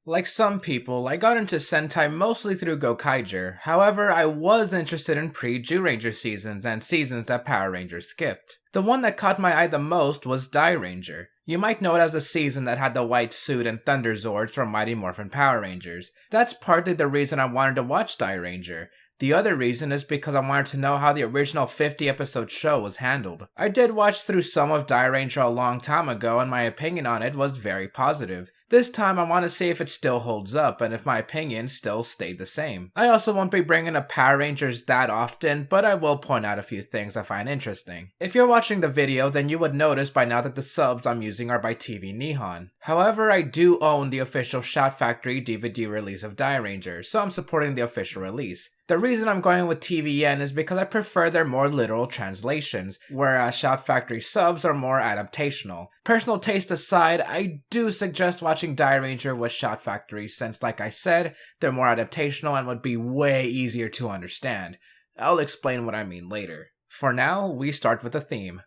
Like some people, I got into Sentai mostly through Gokaiger. However, I was interested in pre-Dairanger seasons and seasons that Power Rangers skipped. The one that caught my eye the most was Dairanger. You might know it as a season that had the white suit and Thunder Zords from Mighty Morphin Power Rangers. That's partly the reason I wanted to watch Dairanger. The other reason is because I wanted to know how the original 50-episode show was handled. I did watch through some of Dairanger a long time ago and my opinion on it was very positive. This time I want to see if it still holds up and if my opinion still stayed the same. I also won't be bringing up Power Rangers that often, but I will point out a few things I find interesting. If you're watching the video, then you would notice by now that the subs I'm using are by TV Nihon. However, I do own the official Shout Factory DVD release of Dairanger, so I'm supporting the official release. The reason I'm going with TVN is because I prefer their more literal translations, whereas Shout Factory subs are more adaptational. Personal taste aside, I do suggest watching Dairanger with Shout Factory since, like I said, they're more adaptational and would be way easier to understand. I'll explain what I mean later. For now, we start with the theme.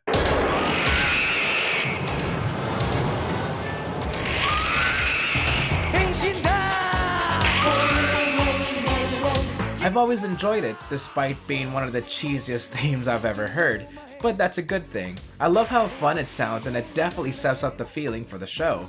I've always enjoyed it, despite being one of the cheesiest themes I've ever heard, but that's a good thing. I love how fun it sounds and it definitely sets up the feeling for the show.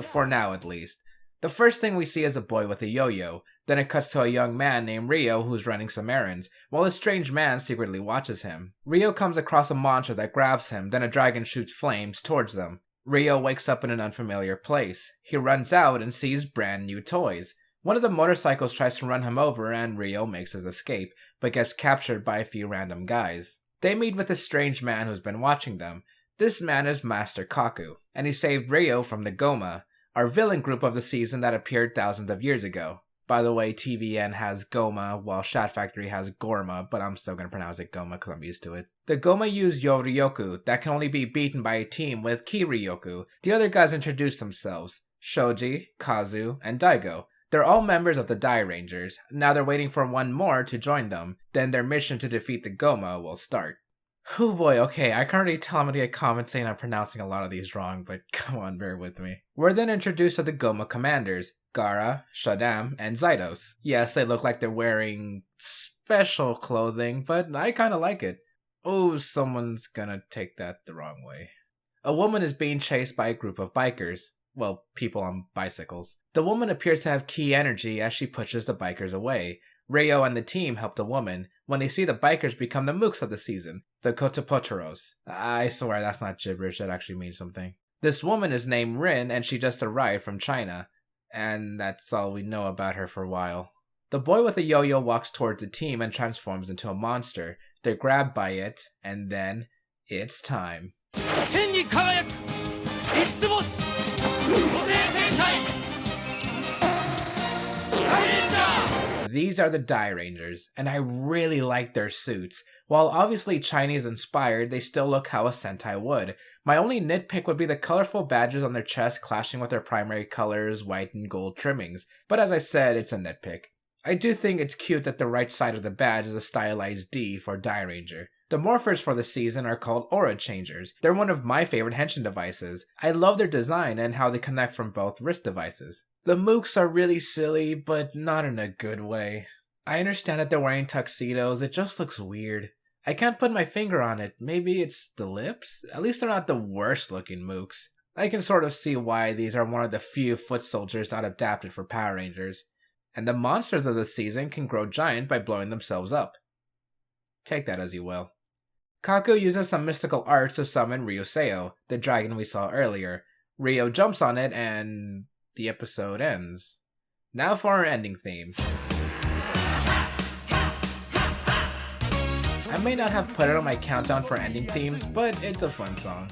For now at least. The first thing we see is a boy with a yo-yo, then it cuts to a young man named Ryo who's running some errands, while a strange man secretly watches him. Ryo comes across a monster that grabs him, then a dragon shoots flames towards them. Ryo wakes up in an unfamiliar place. He runs out and sees brand new toys. One of the motorcycles tries to run him over and Ryo makes his escape, but gets captured by a few random guys. They meet with a strange man who's been watching them. This man is Master Kaku, and he saved Ryo from the Goma, our villain group of the season that appeared thousands of years ago. By the way, TVN has Goma, while Shout Factory has Gorma, but I'm still gonna pronounce it Goma because I'm used to it. The Goma use Yoryoku that can only be beaten by a team with Kiryoku. The other guys introduce themselves, Shoji, Kazu, and Daigo. They're all members of the Dairangers. Now they're waiting for one more to join them. Then their mission to defeat the Goma will start. Oh boy, okay, I can already tell I'm gonna get comments saying I'm pronouncing a lot of these wrong, but come on, bear with me. We're then introduced to the Goma commanders, Gara, Shadam, and Zydos. Yes, they look like they're wearing special clothing, but I kinda like it. Oh, someone's gonna take that the wrong way. A woman is being chased by a group of bikers. Well, people on bicycles. The woman appears to have key energy as she pushes the bikers away. Ryo and the team help the woman. When they see the bikers become the mooks of the season, the Kotopotaros. I swear that's not gibberish, that actually means something. This woman is named Rin and she just arrived from China. And that's all we know about her for a while. The boy with a yo-yo walks towards the team and transforms into a monster. They're grabbed by it, and then it's time. These are the Dairangers, and I really like their suits. While obviously Chinese inspired, they still look how a Sentai would. My only nitpick would be the colorful badges on their chests clashing with their primary colors, white and gold trimmings, but as I said, it's a nitpick. I do think it's cute that the right side of the badge is a stylized D for Dairanger. The morphers for the season are called aura changers. They're one of my favorite henshin devices. I love their design and how they connect from both wrist devices. The mooks are really silly, but not in a good way. I understand that they're wearing tuxedos, it just looks weird. I can't put my finger on it, maybe it's the lips? At least they're not the worst looking mooks. I can sort of see why these are one of the few foot soldiers not adapted for Power Rangers. And the monsters of the season can grow giant by blowing themselves up. Take that as you will. Kaku uses some mystical arts to summon Ryuseo, the dragon we saw earlier. Ryo jumps on it and the episode ends. Now for our ending theme. I may not have put it on my countdown for ending themes, but it's a fun song.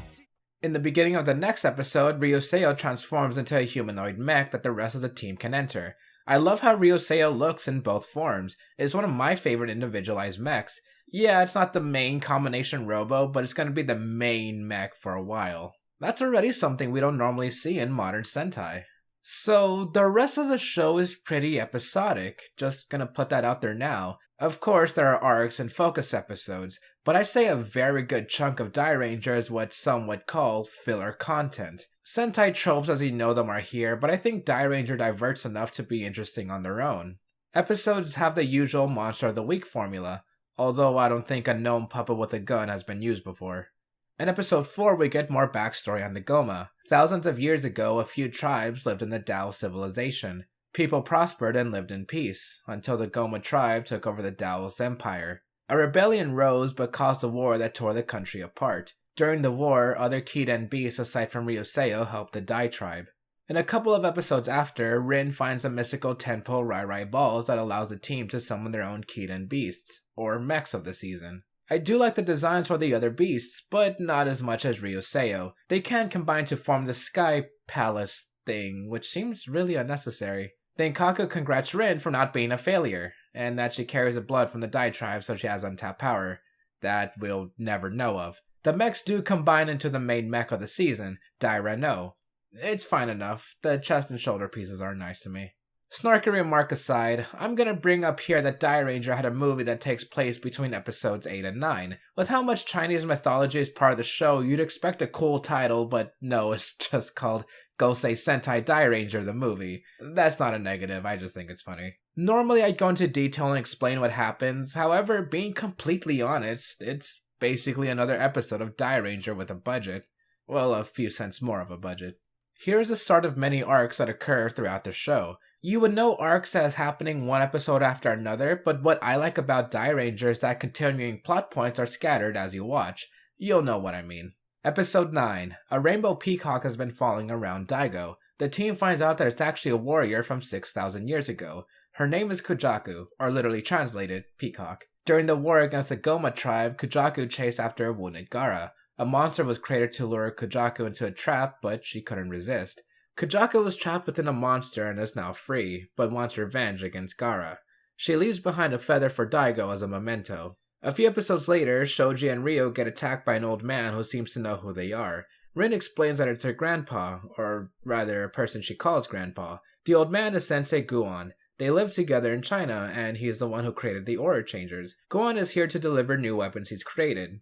In the beginning of the next episode, Ryuseo transforms into a humanoid mech that the rest of the team can enter. I love how Ryuseo looks in both forms. It's one of my favorite individualized mechs. Yeah, it's not the main combination robo, but it's going to be the main mech for a while. That's already something we don't normally see in modern Sentai. So, the rest of the show is pretty episodic, just gonna put that out there now. Of course, there are arcs and focus episodes, but I'd say a very good chunk of Dairanger is what some would call filler content. Sentai tropes as you know them are here, but I think Dairanger diverts enough to be interesting on their own. Episodes have the usual Monster of the Week formula, although I don't think a gnome puppet with a gun has been used before. In episode 4, we get more backstory on the Goma. Thousands of years ago, a few tribes lived in the Tao civilization. People prospered and lived in peace, until the Goma tribe took over the Taoist empire. A rebellion rose but caused a war that tore the country apart. During the war, other Kiden beasts aside from Ryuseo helped the Dai tribe. In a couple of episodes after, Rin finds the mystical 10-pole Rai balls that allows the team to summon their own Kiden beasts, or mechs of the season. I do like the designs for the other beasts, but not as much as Ryuseo. They can combine to form the Sky Palace thing, which seems really unnecessary. Then Kaku congrats Rin for not being a failure, and that she carries the blood from the Dai tribe so she has untapped power that we'll never know of. The mechs do combine into the main mech of the season, Dairanger. It's fine enough, the chest and shoulder pieces are nice to me. Snarky remark aside, I'm gonna bring up here that Dairanger had a movie that takes place between episodes 8 and 9. With how much Chinese mythology is part of the show, you'd expect a cool title, but no, it's just called Gosei Sentai Dairanger the movie. That's not a negative, I just think it's funny. Normally I'd go into detail and explain what happens, however, being completely honest, it's basically another episode of Dairanger with a budget. Well, a few cents more of a budget. Here's the start of many arcs that occur throughout the show. You would know arcs as happening one episode after another, but what I like about Dairanger is that continuing plot points are scattered as you watch. You'll know what I mean. Episode 9. A rainbow peacock has been falling around Daigo. The team finds out that it's actually a warrior from 6,000 years ago. Her name is Kujaku, or literally translated, peacock. During the war against the Goma tribe, Kujaku chased after a wounded Gaara. A monster was created to lure Kujaku into a trap, but she couldn't resist. Kujaku was trapped within a monster and is now free, but wants revenge against Gaara. She leaves behind a feather for Daigo as a memento. A few episodes later, Shoji and Ryo get attacked by an old man who seems to know who they are. Rin explains that it's her grandpa, or rather a person she calls grandpa. The old man is Sensei Guan. They live together in China, and he's the one who created the Aura Changers. Guan is here to deliver new weapons he's created,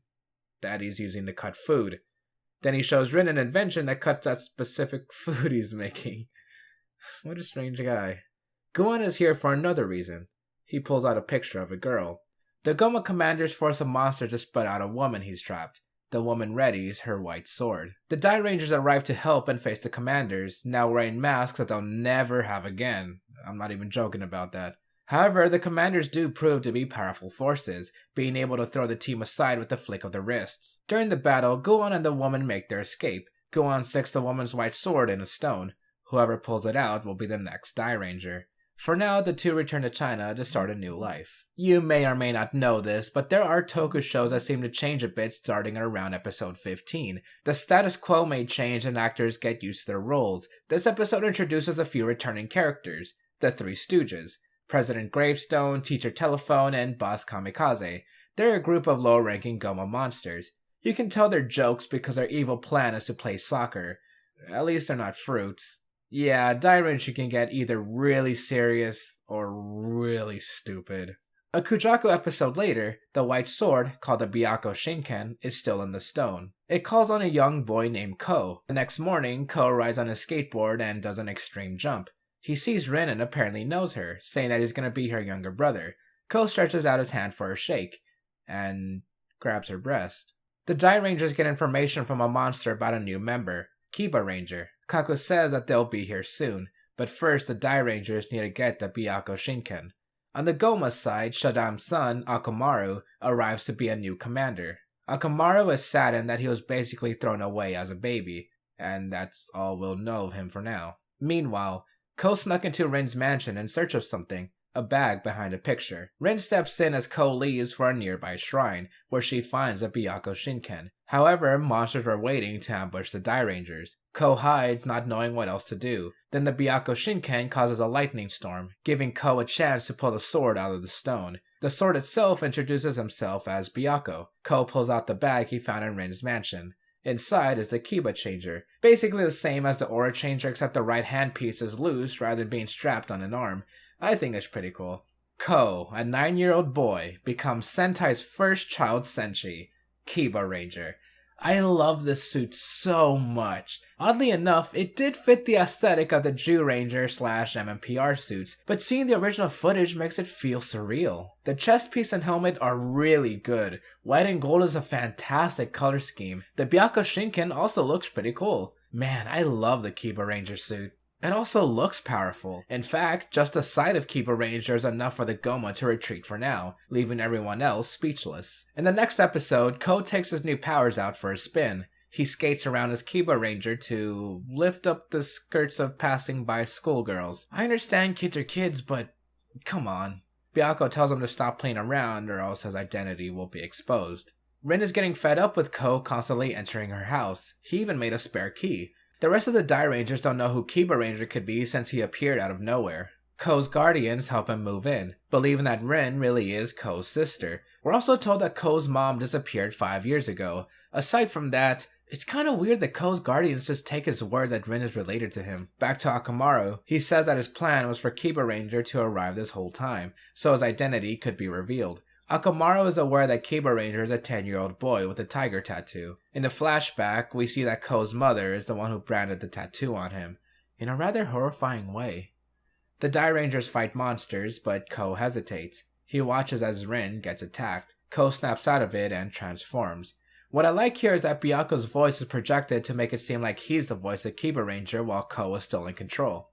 that he's using to cut food. Then he shows Rin an invention that cuts that specific food he's making. What a strange guy. Guan is here for another reason. He pulls out a picture of a girl. The Goma commanders force a monster to spit out a woman he's trapped. The woman readies her white sword. The Dairangers arrive to help and face the commanders, now wearing masks that they'll never have again. I'm not even joking about that. However, the commanders do prove to be powerful forces, being able to throw the team aside with a flick of the wrists. During the battle, Guan and the woman make their escape. Guan sticks the woman's white sword in a stone. Whoever pulls it out will be the next Dairanger. For now, the two return to China to start a new life. You may or may not know this, but there are toku shows that seem to change a bit starting at around episode 15. The status quo may change and actors get used to their roles. This episode introduces a few returning characters, the Three Stooges. President Gravestone, Teacher Telephone, and Boss Kamikaze. They're a group of low-ranking Goma monsters. You can tell they're jokes because their evil plan is to play soccer. At least they're not fruits. Yeah, Dairanger can get either really serious or really stupid. A Kujaku episode later, the white sword, called the Byakko Shinken, is still in the stone. It calls on a young boy named Ko. The next morning, Ko rides on his skateboard and does an extreme jump. He sees Rin and apparently knows her, saying that he's going to be her younger brother. Ko stretches out his hand for a shake, and grabs her breast. The Dairangers get information from a monster about a new member, Kiba Ranger. Kaku says that they'll be here soon, but first the Dairangers need to get the Byakko Shinken. On the Goma side, Shadam's son, Akamaru, arrives to be a new commander. Akamaru is saddened that he was basically thrown away as a baby, and that's all we'll know of him for now. Meanwhile, Ko snuck into Rin's mansion in search of something, a bag behind a picture. Rin steps in as Ko leaves for a nearby shrine, where she finds a Byakko Shinken. However, monsters were waiting to ambush the Dairangers. Ko hides, not knowing what else to do. Then the Byakko Shinken causes a lightning storm, giving Ko a chance to pull the sword out of the stone. The sword itself introduces himself as Byakko. Ko pulls out the bag he found in Rin's mansion. Inside is the Kiba changer, basically the same as the aura changer except the right hand piece is loose rather than being strapped on an arm. I think it's pretty cool. Ko, a 9-year-old boy, becomes Sentai's first child Senshi, Kiba Ranger. I love this suit so much. Oddly enough, it did fit the aesthetic of the Zyuranger / MMPR suits, but seeing the original footage makes it feel surreal. The chest piece and helmet are really good. White and gold is a fantastic color scheme. The Byakko Shinken also looks pretty cool. Man, I love the Kiba Ranger suit. It also looks powerful. In fact, just the sight of Kiba Ranger is enough for the Goma to retreat for now, leaving everyone else speechless. In the next episode, Ko takes his new powers out for a spin. He skates around as Kiba Ranger to lift up the skirts of passing by schoolgirls. I understand kids are kids, but come on. Byakko tells him to stop playing around or else his identity will be exposed. Rin is getting fed up with Ko constantly entering her house. He even made a spare key. The rest of the Dairangers don't know who Kiba Ranger could be since he appeared out of nowhere. Ko's guardians help him move in, believing that Rin really is Ko's sister. We're also told that Ko's mom disappeared 5 years ago. Aside from that, it's kinda weird that Ko's guardians just take his word that Rin is related to him. Back to Akamaru, he says that his plan was for Kiba Ranger to arrive this whole time, so his identity could be revealed. Akamaru is aware that Kiba Ranger is a 10-year-old boy with a tiger tattoo. In the flashback, we see that Ko's mother is the one who branded the tattoo on him, in a rather horrifying way. The Dairangers fight monsters, but Ko hesitates. He watches as Rin gets attacked. Ko snaps out of it and transforms. What I like here is that Byakko's voice is projected to make it seem like he's the voice of Kiba Ranger while Ko is still in control.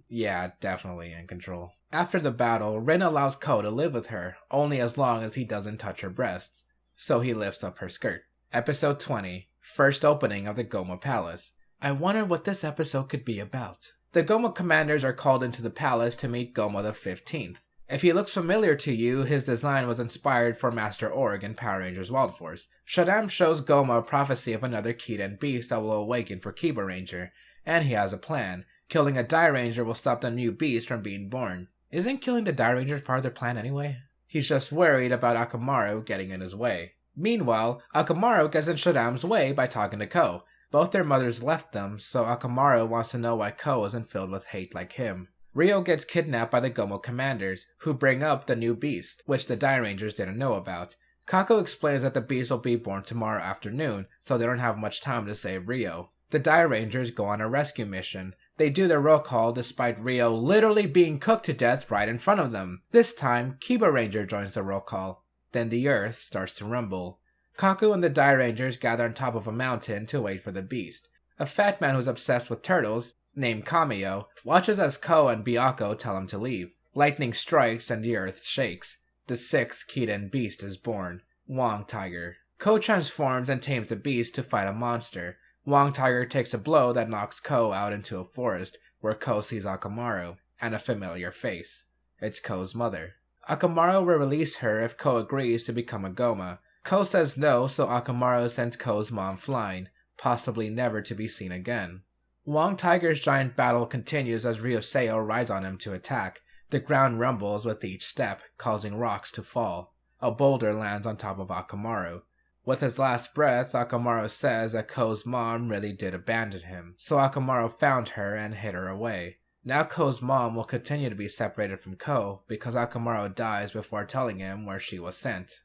Yeah, definitely in control. After the battle, Rin allows Ko to live with her, only as long as he doesn't touch her breasts. So he lifts up her skirt. Episode 20, First Opening of the Goma Palace. I wonder what this episode could be about. The Goma commanders are called into the palace to meet Goma the 15th. If he looks familiar to you, his design was inspired for Master Org in Power Rangers Wild Force. Shadam shows Goma a prophecy of another Kiden beast that will awaken for Kiba Ranger, and he has a plan. Killing a Dairanger will stop the new beast from being born. Isn't killing the Dairangers part of their plan anyway? He's just worried about Akamaru getting in his way. Meanwhile, Akamaru gets in Shadam's way by talking to Ko. Both their mothers left them, so Akamaru wants to know why Ko isn't filled with hate like him. Ryo gets kidnapped by the Goma commanders, who bring up the new beast, which the Dairangers didn't know about. Kaku explains that the beast will be born tomorrow afternoon, so they don't have much time to save Ryo. The Dairangers go on a rescue mission. They do their roll call despite Ryo literally being cooked to death right in front of them. This time, Kiba Ranger joins the roll call. Then the earth starts to rumble. Kaku and the Dairangers gather on top of a mountain to wait for the beast. A fat man who's obsessed with turtles, named Kameo, watches as Ko and Byakko tell him to leave. Lightning strikes and the earth shakes. The 6th Kiden beast is born, Wong Tiger. Ko transforms and tames the beast to fight a monster. Wong Tiger takes a blow that knocks Ko out into a forest, where Ko sees Akamaru, and a familiar face. It's Ko's mother. Akamaru will release her if Ko agrees to become a Goma. Ko says no, so Akamaru sends Ko's mom flying, possibly never to be seen again. Wong Tiger's giant battle continues as Ryoseo rides on him to attack. The ground rumbles with each step, causing rocks to fall. A boulder lands on top of Akamaru. With his last breath, Akamaru says that Ko's mom really did abandon him, so Akamaru found her and hid her away. Now Ko's mom will continue to be separated from Ko because Akamaru dies before telling him where she was sent.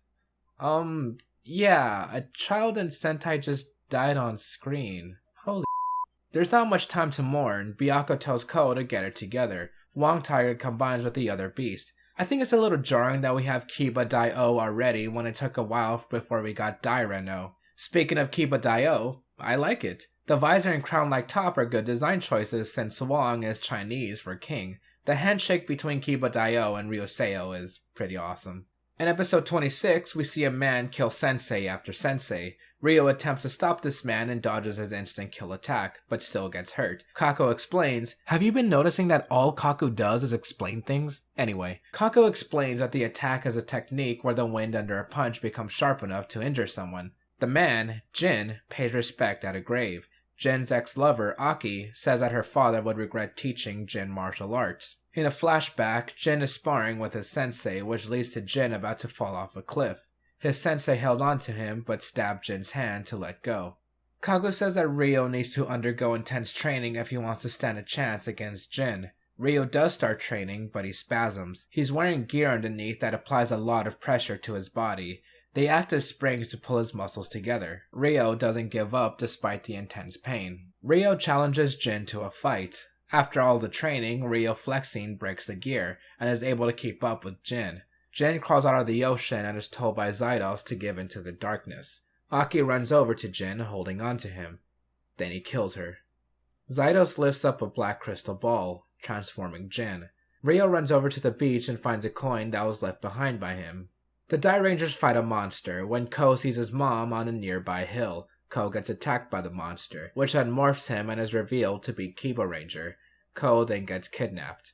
Yeah, a child in Sentai just died on screen. Holy There's not much time to mourn. Byakko tells Ko to get it together. Wong Tiger combines with the other beast. I think it's a little jarring that we have Kiba Dai-O already when it took a while before we got Daireno. Speaking of Kiba Dai-O, I like it. The visor and crown-like top are good design choices since Wong is Chinese for king. The handshake between Kiba Dai-O and Ryoseo is pretty awesome. In episode 26, we see a man kill Sensei after Sensei. Ryo attempts to stop this man and dodges his instant kill attack, but still gets hurt. Kaku explains, "Have you been noticing that all Kaku does is explain things?" Anyway, Kaku explains that the attack is a technique where the wind under a punch becomes sharp enough to injure someone. The man, Jin, pays respect at a grave. Jin's ex-lover, Aki, says that her father would regret teaching Jin martial arts. In a flashback, Jin is sparring with his sensei, which leads to Jin about to fall off a cliff. His sensei held on to him, but stabbed Jin's hand to let go. Kaku says that Ryo needs to undergo intense training if he wants to stand a chance against Jin. Ryo does start training, but he spasms. He's wearing gear underneath that applies a lot of pressure to his body. They act as springs to pull his muscles together. Ryo doesn't give up despite the intense pain. Ryo challenges Jin to a fight. After all the training, Ryo flexing breaks the gear and is able to keep up with Jin. Jin crawls out of the ocean and is told by Zydos to give into the darkness. Aki runs over to Jin, holding on to him. Then he kills her. Zydos lifts up a black crystal ball, transforming Jin. Ryo runs over to the beach and finds a coin that was left behind by him. The Dairangers fight a monster when Ko sees his mom on a nearby hill. Ko gets attacked by the monster, which then morphs him and is revealed to be Kiba Ranger. Ko then gets kidnapped.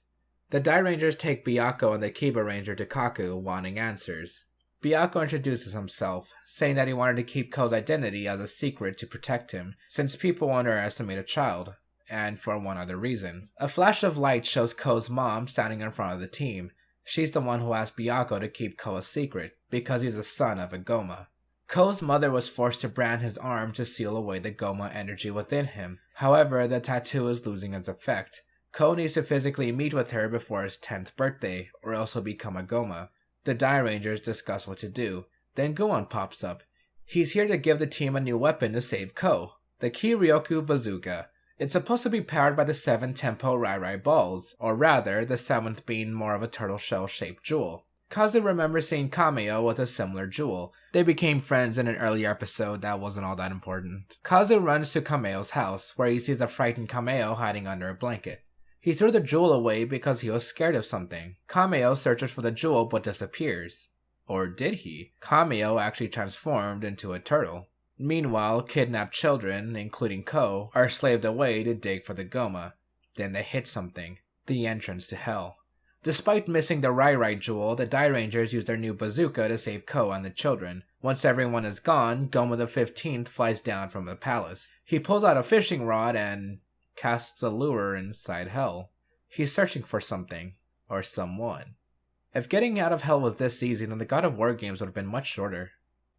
The Dairangers take Byakko and the Kiba Ranger to Kaku, wanting answers. Byakko introduces himself, saying that he wanted to keep Ko's identity as a secret to protect him, since people underestimate a child, and for one other reason. A flash of light shows Ko's mom standing in front of the team. She's the one who asked Byakko to keep Ko a secret, because he's the son of a Goma. Ko's mother was forced to brand his arm to seal away the Goma energy within him. However, the tattoo is losing its effect. Ko needs to physically meet with her before his 10th birthday, or else he'll become a Goma. The Dairangers discuss what to do. Then Guon pops up. He's here to give the team a new weapon to save Ko, the Kiryoku Bazooka. It's supposed to be powered by the 7 Tempo Rai Rai balls, or rather, the 7th being more of a turtle shell-shaped jewel. Kazu remembers seeing Kameo with a similar jewel. They became friends in an earlier episode that wasn't all that important. Kazu runs to Kameo's house, where he sees a frightened Kameo hiding under a blanket. He threw the jewel away because he was scared of something. Kameo searches for the jewel but disappears. Or did he? Kameo actually transformed into a turtle. Meanwhile, kidnapped children, including Ko, are slaved away to dig for the Goma. Then they hit something. The entrance to hell. Despite missing the Rai Rai jewel, the Dairangers use their new bazooka to save Ko and the children. Once everyone is gone, Goma the 15th flies down from the palace. He pulls out a fishing rod and casts a lure inside hell. He's searching for something. Or someone. If getting out of hell was this easy, then the God of War games would have been much shorter.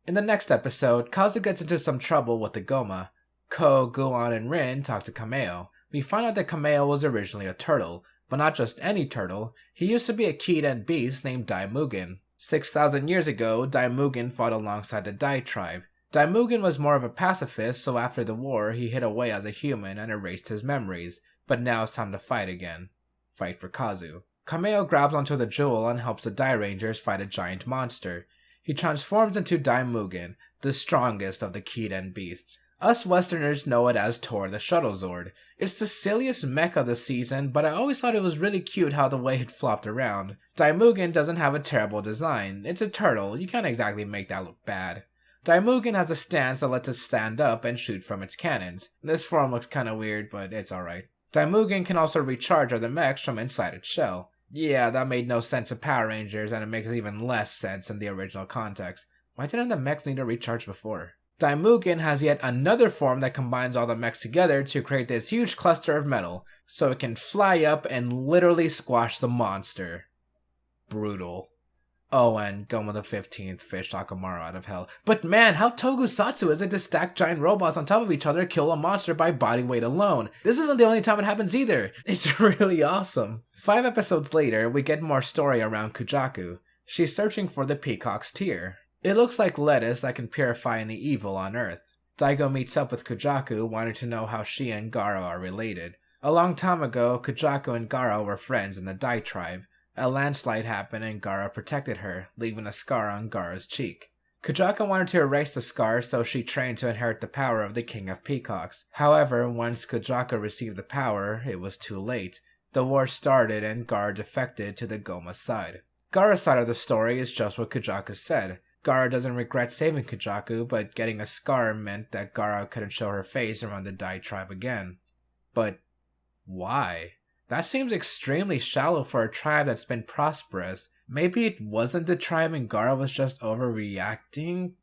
In the next episode, Kazu gets into some trouble with the Goma. Ko, Guon, and Rin talk to Kameo. We find out that Kameo was originally a turtle, but not just any turtle. He used to be a keyed-end beast named Daimugen. 6,000 years ago, Daimugen fought alongside the Dai tribe. Daimugen was more of a pacifist, so after the war, he hid away as a human and erased his memories, but now it's time to fight again. Fight for Kazu. Kameo grabs onto the jewel and helps the Dairangers fight a giant monster. He transforms into Daimugen, the strongest of the keyed-end beasts. Us Westerners know it as Tor the Shuttle Zord. It's the silliest mech of the season, but I always thought it was really cute how the way it flopped around. Daimugen doesn't have a terrible design. It's a turtle, you can't exactly make that look bad. Daimugen has a stance that lets it stand up and shoot from its cannons. This form looks kinda weird, but it's alright. Daimugen can also recharge other mechs from inside its shell. Yeah, that made no sense to Power Rangers, and it makes even less sense in the original context. Why didn't the mechs need to recharge before? Daimugen has yet another form that combines all the mechs together to create this huge cluster of metal, so it can fly up and literally squash the monster. Brutal. Oh, and Goma the 15th fished Akamaru out of hell. But man, how tokusatsu is it to stack giant robots on top of each other to kill a monster by body weight alone? This isn't the only time it happens either. It's really awesome. 5 episodes later, we get more story around Kujaku. She's searching for the Peacock's Tear. It looks like lettuce that can purify any evil on Earth. Daigo meets up with Kujaku, wanting to know how she and Garo are related. A long time ago, Kujaku and Garo were friends in the Dai tribe. A landslide happened and Garo protected her, leaving a scar on Garo's cheek. Kujaku wanted to erase the scar, so she trained to inherit the power of the King of Peacocks. However, once Kujaku received the power, it was too late. The war started and Garo defected to the Goma side. Garo's side of the story is just what Kujaku said. Garo doesn't regret saving Kujaku, but getting a scar meant that Garo couldn't show her face around the Dai tribe again. But why? That seems extremely shallow for a tribe that's been prosperous. Maybe it wasn't the tribe and Garo was just overreacting?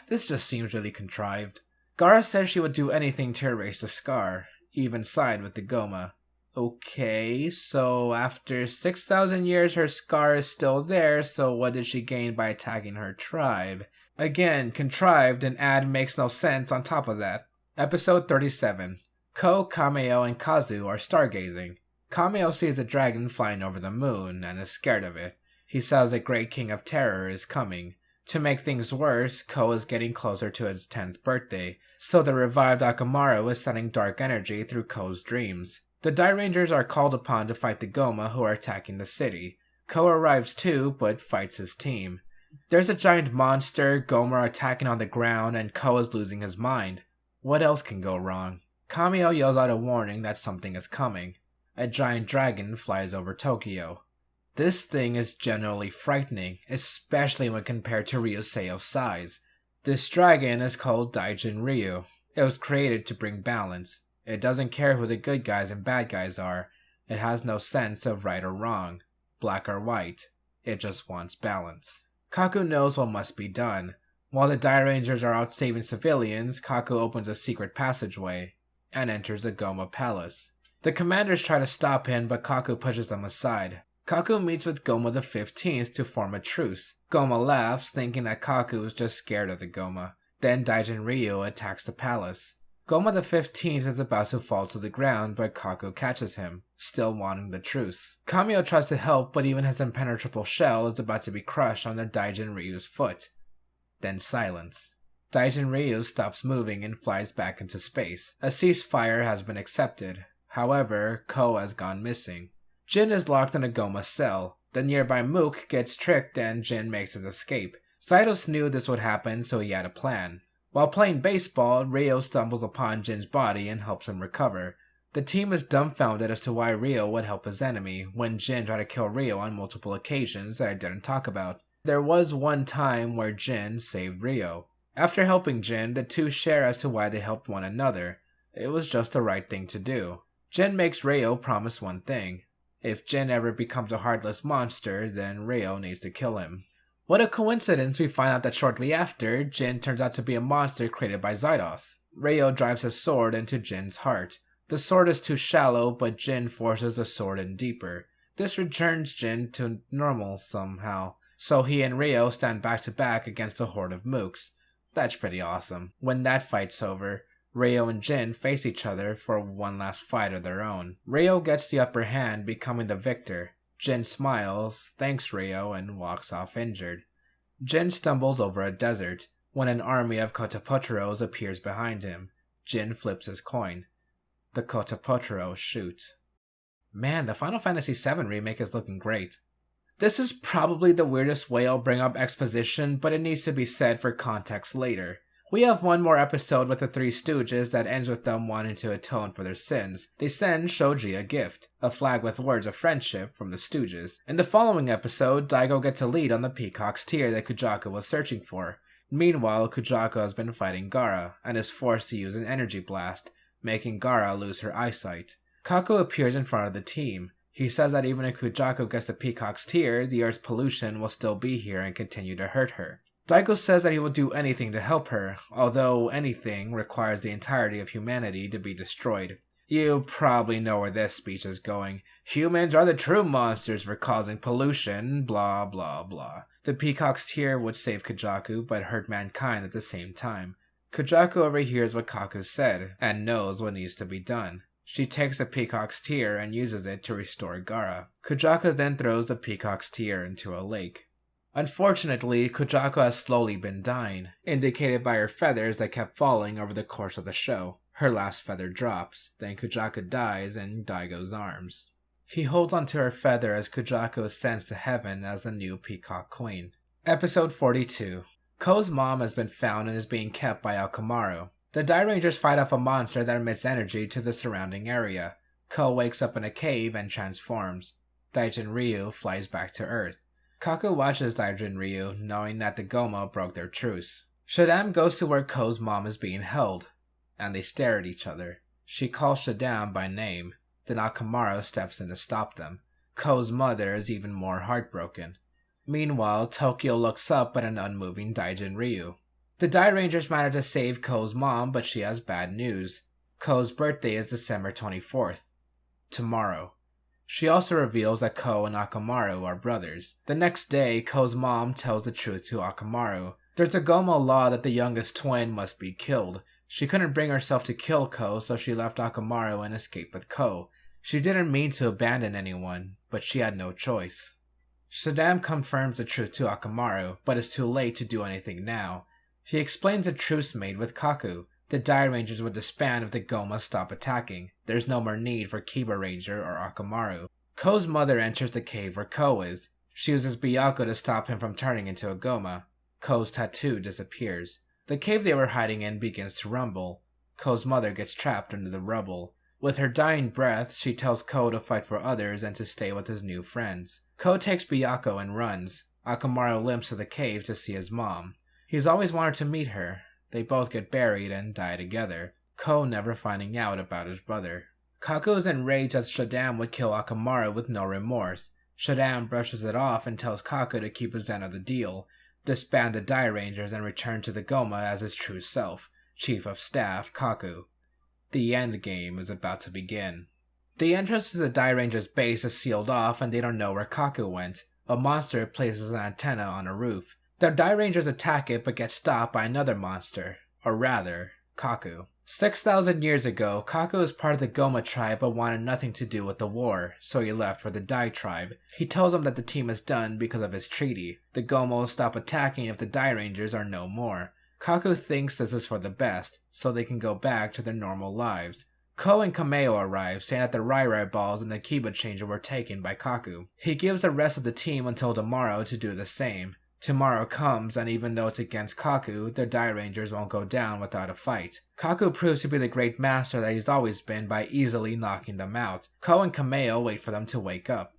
This just seems really contrived. Garo said she would do anything to erase the scar, even side with the Goma. Okay, so after 6,000 years her scar is still there, so what did she gain by attacking her tribe? Again, contrived, and makes no sense on top of that. Episode 37. Ko, Kameo, and Kazu are stargazing. Kameo sees a dragon flying over the moon and is scared of it. He says the Great King of Terror is coming. To make things worse, Ko is getting closer to his 10th birthday, so the revived Akamaru is sending dark energy through Ko's dreams. The Dairangers are called upon to fight the Goma who are attacking the city. Ko arrives too, but fights his team. There's a giant monster, Goma are attacking on the ground, and Ko is losing his mind. What else can go wrong? Kameo yells out a warning that something is coming. A giant dragon flies over Tokyo. This thing is generally frightening, especially when compared to Ryuseo's size. This dragon is called Daijin Ryu. It was created to bring balance. It doesn't care who the good guys and bad guys are. It has no sense of right or wrong, black or white. It just wants balance. Kaku knows what must be done. While the Dairangers are out saving civilians, Kaku opens a secret passageway and enters the Goma Palace. The commanders try to stop him, but Kaku pushes them aside. Kaku meets with Goma the 15th to form a truce. Goma laughs, thinking that Kaku is just scared of the Goma. Then Daijin Ryu attacks the palace. Goma the 15th is about to fall to the ground, but Kaku catches him, still wanting the truce. Kameo tries to help, but even his impenetrable shell is about to be crushed under Daijin Ryu's foot. Then silence. Daijin Ryu stops moving and flies back into space. A ceasefire has been accepted. However, Ko has gone missing. Jin is locked in a Goma cell. The nearby Mook gets tricked and Jin makes his escape. Saidos knew this would happen, so he had a plan. While playing baseball, Ryo stumbles upon Jin's body and helps him recover. The team is dumbfounded as to why Ryo would help his enemy, when Jin tried to kill Ryo on multiple occasions that I didn't talk about. There was one time where Jin saved Ryo. After helping Jin, the two share as to why they helped one another. It was just the right thing to do. Jin makes Ryo promise one thing. If Jin ever becomes a heartless monster, then Ryo needs to kill him. What a coincidence we find out that shortly after, Jin turns out to be a monster created by Zydos. Ryo drives his sword into Jin's heart. The sword is too shallow, but Jin forces the sword in deeper. This returns Jin to normal somehow, so he and Ryo stand back to back against a horde of mooks. That's pretty awesome. When that fight's over, Ryo and Jin face each other for one last fight of their own. Ryo gets the upper hand, becoming the victor. Jin smiles, thanks Ryo, and walks off injured. Jin stumbles over a desert, when an army of Kotopotaros appears behind him. Jin flips his coin. The Kotopotaros shoot. Man, the Final Fantasy VII remake is looking great. This is probably the weirdest way I'll bring up exposition, but it needs to be said for context later. We have one more episode with the Three Stooges that ends with them wanting to atone for their sins. They send Shoji a gift, a flag with words of friendship from the Stooges. In the following episode, Daigo gets a lead on the Peacock's tear that Kujaku was searching for. Meanwhile, Kujaku has been fighting Gaara, and is forced to use an energy blast, making Gaara lose her eyesight. Kaku appears in front of the team. He says that even if Kujaku gets the Peacock's tear, the Earth's pollution will still be here and continue to hurt her. Daigo says that he will do anything to help her, although anything requires the entirety of humanity to be destroyed. You probably know where this speech is going. Humans are the true monsters for causing pollution, blah blah blah. The Peacock's tear would save Kujaku, but hurt mankind at the same time. Kujaku overhears what Kaku said, and knows what needs to be done. She takes the Peacock's tear and uses it to restore Gaara. Kujaku then throws the Peacock's tear into a lake. Unfortunately, Kujaku has slowly been dying, indicated by her feathers that kept falling over the course of the show. Her last feather drops, then Kujaku dies in Daigo's arms. He holds onto her feather as Kujaku ascends to heaven as the new Peacock Queen. Episode 42. Ko's mom has been found and is being kept by Akamaru. The Dairangers fight off a monster that emits energy to the surrounding area. Ko wakes up in a cave and transforms. Daijin Ryu flies back to Earth. Kaku watches Daijin Ryu, knowing that the Goma broke their truce. Shadam goes to where Ko's mom is being held, and they stare at each other. She calls Shadam by name, then Akamaru steps in to stop them. Ko's mother is even more heartbroken. Meanwhile, Tokyo looks up at an unmoving Daijin Ryu. The Dairangers manage to save Ko's mom, but she has bad news. Ko's birthday is December 24th. Tomorrow. She also reveals that Ko and Akamaru are brothers. The next day, Ko's mom tells the truth to Akamaru. There's a Goma law that the youngest twin must be killed. She couldn't bring herself to kill Ko, so she left Akamaru and escaped with Ko. She didn't mean to abandon anyone, but she had no choice. Shadam confirms the truth to Akamaru, but it's too late to do anything now. He explains the truce made with Kaku. The Dairangers would disband if the Goma stop attacking. There's no more need for Kiba Ranger or Akamaru. Ko's mother enters the cave where Ko is. She uses Byaku to stop him from turning into a Goma. Ko's tattoo disappears. The cave they were hiding in begins to rumble. Ko's mother gets trapped under the rubble. With her dying breath, she tells Ko to fight for others and to stay with his new friends. Ko takes Byaku and runs. Akamaru limps to the cave to see his mom. He's always wanted to meet her. They both get buried and die together, Ko never finding out about his brother. Kaku is enraged as Shadam would kill Akamaru with no remorse. Shadam brushes it off and tells Kaku to keep his end of the deal, disband the Dairangers and return to the Goma as his true self, Chief of Staff Kaku. The end game is about to begin. The entrance to the Dairangers' base is sealed off and they don't know where Kaku went. A monster places an antenna on a roof. The Dairangers attack it but get stopped by another monster, or rather, Kaku. 6,000 years ago, Kaku was part of the Goma tribe but wanted nothing to do with the war, so he left for the Dai tribe. He tells them that the team is done because of his treaty. The Goma will stop attacking if the Dairangers are no more. Kaku thinks this is for the best, so they can go back to their normal lives. Ko and Kameo arrive, saying that the Rai Rai balls and the Kiba changer were taken by Kaku. He gives the rest of the team until tomorrow to do the same. Tomorrow comes, and even though it's against Kaku, the Dairangers won't go down without a fight. Kaku proves to be the great master that he's always been by easily knocking them out. Ko and Kameo wait for them to wake up.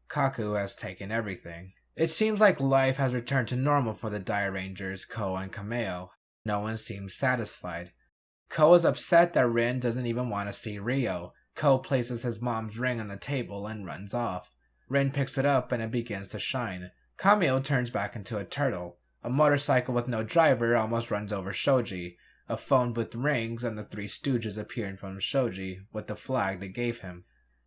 Kaku has taken everything. It seems like life has returned to normal for the Dairangers, Ko and Kameo. No one seems satisfied. Ko is upset that Rin doesn't even want to see Ryo. Ko places his mom's ring on the table and runs off. Rin picks it up and it begins to shine. Kameo turns back into a turtle. A motorcycle with no driver almost runs over Shoji. A phone booth rings and the three stooges appear in front of Shoji with the flag they gave him.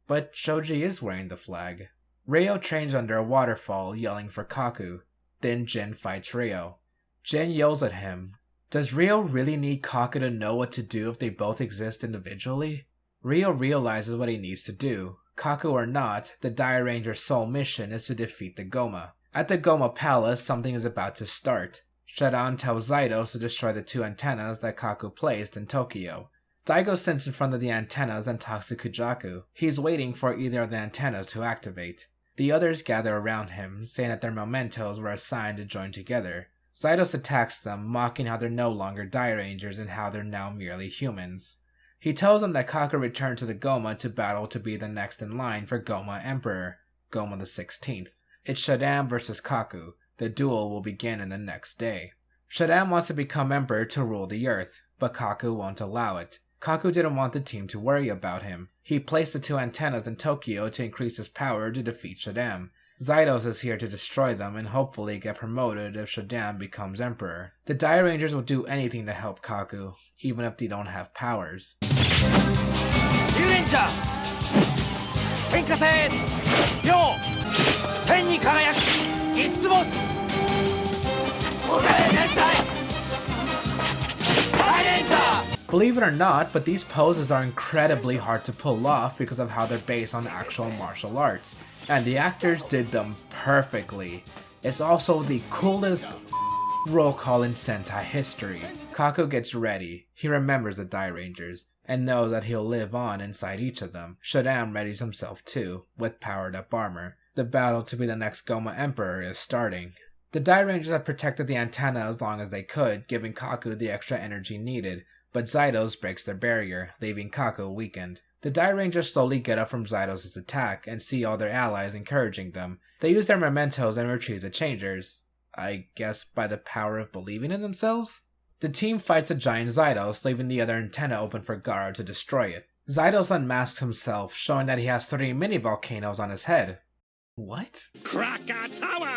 But Shoji is wearing the flag. Ryo trains under a waterfall, yelling for Kaku. Then Jin fights Ryo. Jin yells at him. Does Ryo really need Kaku to know what to do if they both exist individually? Ryo realizes what he needs to do. Kaku or not, the Dairanger's sole mission is to defeat the Goma. At the Goma Palace, something is about to start. Shadan tells Zydos to destroy the two antennas that Kaku placed in Tokyo. Daigo sits in front of the antennas and talks to Kujaku. He's waiting for either of the antennas to activate. The others gather around him, saying that their mementos were assigned to join together. Zydos attacks them, mocking how they're no longer Dairangers and how they're now merely humans. He tells them that Kaku returned to the Goma to battle to be the next in line for Goma Emperor, Goma the 16th. It's Shadam versus Kaku. The duel will begin in the next day. Shadam wants to become emperor to rule the earth, but Kaku won't allow it. Kaku didn't want the team to worry about him. He placed the two antennas in Tokyo to increase his power to defeat Shadam. Zydos is here to destroy them and hopefully get promoted if Shadam becomes emperor. The Dairangers will do anything to help Kaku, even if they don't have powers. Dairanger! Tenkase! Yo! Ten ni kagayaki! Itsubos! Ore Sentai! Dairanger! Believe it or not, but these poses are incredibly hard to pull off because of how they're based on actual martial arts, and the actors did them perfectly. It's also the coolest roll call in Sentai history. Kaku gets ready. He remembers the Dairangers, and knows that he'll live on inside each of them. Shadam readies himself too, with powered up armor. The battle to be the next Goma Emperor is starting. The Dairangers have protected the antenna as long as they could, giving Kaku the extra energy needed, but Zydos breaks their barrier, leaving Kaku weakened. The Dairangers slowly get up from Zydos' attack and see all their allies encouraging them. They use their mementos and retrieve the changers. I guess by the power of believing in themselves? The team fights a giant Zydos, leaving the other antenna open for Gaara to destroy it. Zydos unmasks himself, showing that he has 3 mini-volcanoes on his head. What? Krakatawa!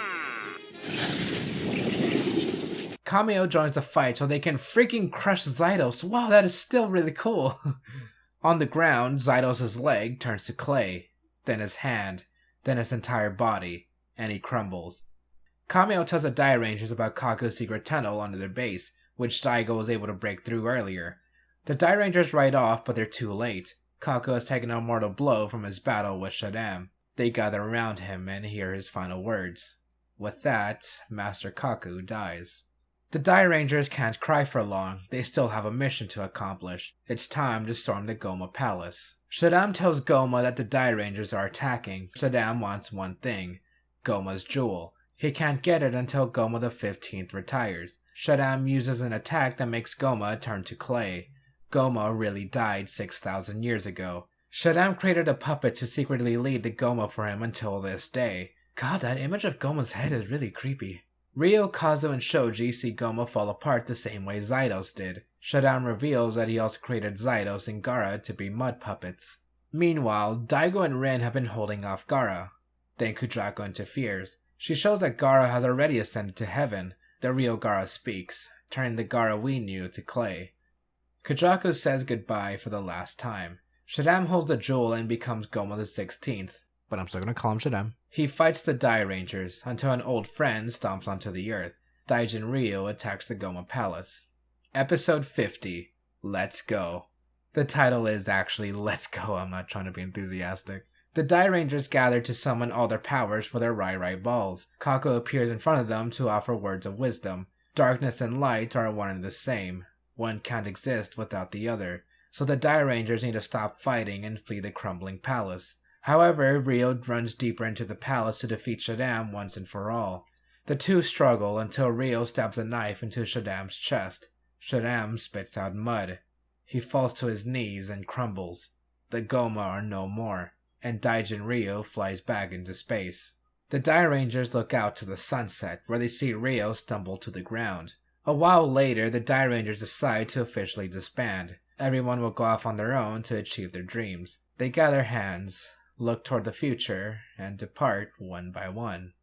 Kameo joins the fight so they can freaking crush Zydos. Wow, that is still really cool. On the ground, Zydos' leg turns to clay, then his hand, then his entire body, and he crumbles. Kameo tells the Dairangers about Kaku's secret tunnel under their base, which Daigo was able to break through earlier. The Dairangers ride off, but they're too late. Kaku has taken a mortal blow from his battle with Shadam. They gather around him and hear his final words. With that, Master Kaku dies. The Dairangers can't cry for long, they still have a mission to accomplish. It's time to storm the Goma Palace. Shadam tells Goma that the Dairangers are attacking. Shadam wants one thing, Goma's jewel. He can't get it until Goma the 15th retires. Shadam uses an attack that makes Goma turn to clay. Goma really died 6,000 years ago. Shadam created a puppet to secretly lead the Goma for him until this day. God, that image of Goma's head is really creepy. Ryo, Kazu, and Shoji see Goma fall apart the same way Zydos did. Shadam reveals that he also created Zydos and Gaara to be mud puppets. Meanwhile, Daigo and Rin have been holding off Gaara. Then Kujaku interferes. She shows that Gaara has already ascended to heaven. The real Gaara speaks, turning the Gaara we knew to clay. Kujaku says goodbye for the last time. Shadam holds the jewel and becomes Goma the 16th. But I'm still gonna call him Shadam. He fights the Dairangers until an old friend stomps onto the earth. Daijin Ryo attacks the Goma Palace. Episode 50, Let's Go. The title is actually Let's Go, I'm not trying to be enthusiastic. The Dairangers gather to summon all their powers for their Rai balls. Kaku appears in front of them to offer words of wisdom. Darkness and light are one and the same. One can't exist without the other. So the Dairangers need to stop fighting and flee the crumbling palace. However, Ryo runs deeper into the palace to defeat Shadam once and for all. The two struggle until Ryo stabs a knife into Shadam's chest. Shadam spits out mud. He falls to his knees and crumbles. The Goma are no more, and Daijin Ryo flies back into space. The Dairangers look out to the sunset, where they see Ryo stumble to the ground. A while later, the Dairangers decide to officially disband. Everyone will go off on their own to achieve their dreams. They gather hands, look toward the future, and depart one by one.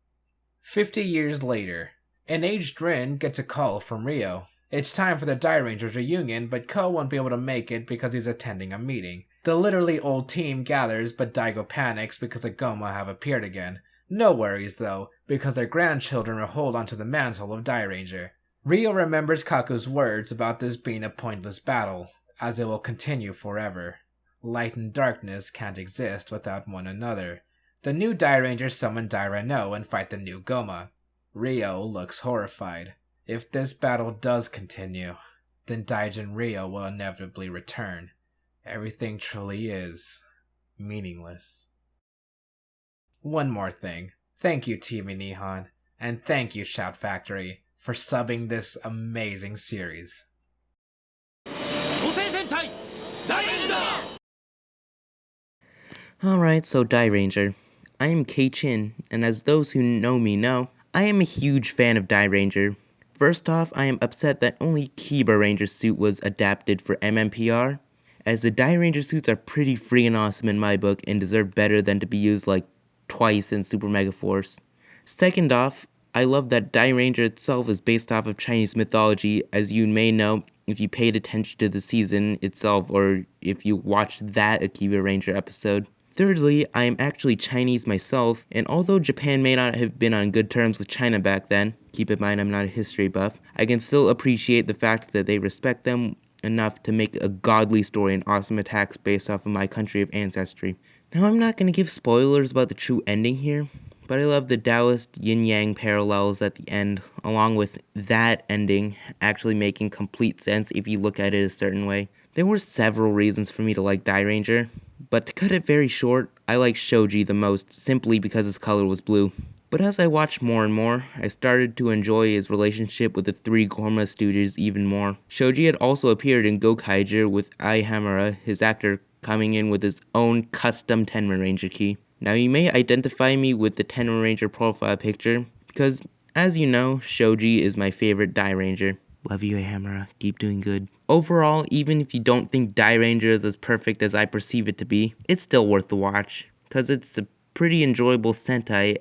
50 years later, an aged Rin gets a call from Ryo. It's time for the Dairangers reunion, but Ko won't be able to make it because he's attending a meeting. The literally old team gathers, but Daigo panics because the Goma have appeared again. No worries though, because their grandchildren will hold onto the mantle of Dairanger. Ryo remembers Kaku's words about this being a pointless battle, as it will continue forever. Light and darkness can't exist without one another. The new Dairangers summon Dairano and fight the new Goma. Ryo looks horrified. If this battle does continue, then Daijin Ryo will inevitably return. Everything truly is meaningless. One more thing. Thank you, Team Nihon, and thank you, Shout Factory, for subbing this amazing series. Gosei Sentai Dairanger! Alright, so Dairanger. I am K-Chin, and as those who know me know, I am a huge fan of Dairanger. First off, I am upset that only Kiba Ranger suit was adapted for MMPR, as the Dairanger suits are pretty freaking awesome in my book and deserve better than to be used like twice in Super Mega Force. Second off, I love that Dairanger itself is based off of Chinese mythology, as you may know if you paid attention to the season itself or if you watched that Akiba Ranger episode. Thirdly, I am actually Chinese myself, and although Japan may not have been on good terms with China back then, keep in mind I'm not a history buff, I can still appreciate the fact that they respect them enough to make a godly story and awesome attacks based off of my country of ancestry. Now I'm not going to give spoilers about the true ending here, but I love the Taoist yin-yang parallels at the end, along with that ending actually making complete sense if you look at it a certain way. There were several reasons for me to like Dairanger, but to cut it very short, I like Shoji the most simply because his color was blue. But as I watched more and more, I started to enjoy his relationship with the three Goma stooges even more. Shoji had also appeared in Gokaiger with Ai Hamura, his actor coming in with his own custom Tenma Ranger key. Now you may identify me with the Tenma Ranger profile picture, because as you know, Shoji is my favorite Dairanger. Love you, Hamura. Keep doing good. Overall, even if you don't think Dairanger is as perfect as I perceive it to be, it's still worth the watch, because it's a pretty enjoyable Sentai,